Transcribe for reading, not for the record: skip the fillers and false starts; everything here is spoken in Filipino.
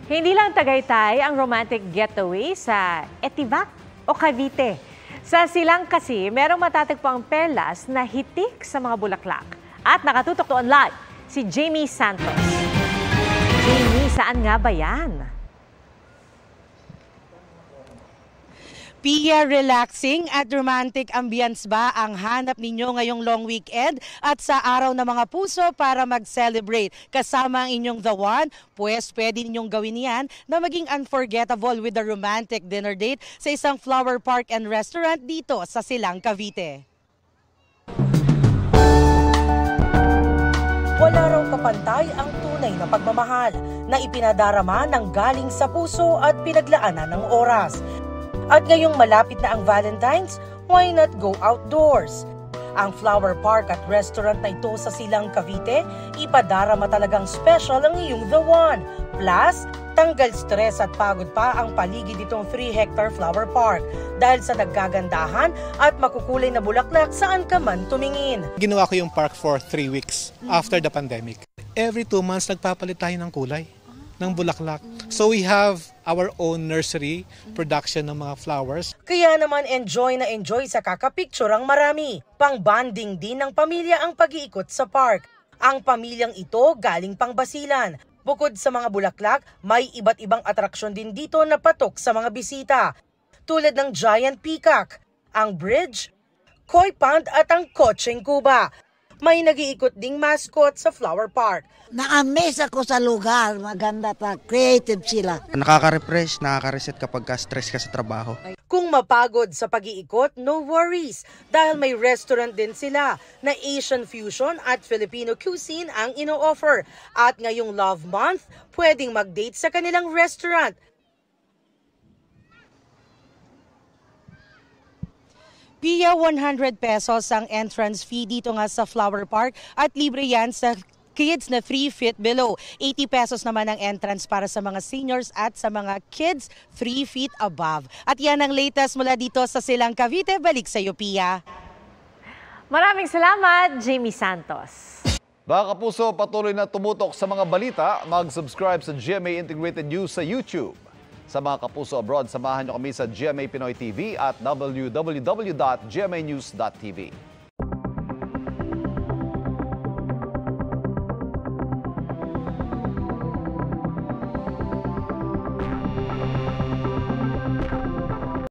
Hindi lang Tagaytay ang romantic getaway sa Etivac o Cavite. Sa Silang kasi, merong matatagpuang perlas na hitik sa mga bulaklak. At nakatutok doon live si Jamie Santos. Jamie, saan nga ba yan? Pia, relaxing at romantic ambience ba ang hanap ninyo ngayong long weekend at sa araw ng mga puso para mag-celebrate kasama ang inyong the one? Pues pwede ninyong gawin yan na maging unforgettable with a romantic dinner date sa isang flower park and restaurant dito sa Silang, Cavite. Wala raw kapantay ang tunay na pagmamahal na ipinadarama ng galing sa puso at pinaglaanan ng oras. At ngayong malapit na ang Valentine's, why not go outdoors? Ang flower park at restaurant na ito sa Silang, Cavite, ipadarama talagang special ang iyong the one. Plus, tanggal stress at pagod pa ang paligid nitong 3-hectare flower park dahil sa naggagandahan at makukulay na bulaklak saan ka man tumingin. Ginawa ko yung park for 3 weeks after the pandemic. Every 2 months, nagpapalit tayo ng kulay ng bulaklak. So we have our own nursery production ng mga flowers. Kaya naman enjoy sa kakapicture ang marami. Pang-bonding din ng pamilya ang pag-iikot sa park. Ang pamilyang ito galing Pangasinan. Bukod sa mga bulaklak, may iba't ibang atraksyon din dito na patok sa mga bisita. Tulad ng Giant Peacock, ang bridge, Koi Pond at ang Kotseng Kuba. May nag-iikot ding mascot sa flower park. Na-amaze ako sa lugar, maganda pa, creative sila. Nakaka-refresh, nakaka-reset kapag stress ka sa trabaho. Kung mapagod sa pag-iikot, no worries dahil may restaurant din sila na Asian fusion at Filipino cuisine ang ino-offer. At ngayong Love Month, pwedeng mag-date sa kanilang restaurant. Pia, 100 pesos ang entrance fee dito nga sa Flower Park at libre yan sa kids na 3 feet below. 80 pesos naman ang entrance para sa mga seniors at sa mga kids 3 feet above. At yan ang latest mula dito sa Silang, Cavite. Balik sa iyo, Pia. Maraming salamat, Jamie Santos. Mga kapuso, patuloy na tumutok sa mga balita. Mag-subscribe sa GMA Integrated News sa YouTube. Sa mga kapuso abroad, samahan nyo kami sa GMA Pinoy TV at www.gmanews.tv.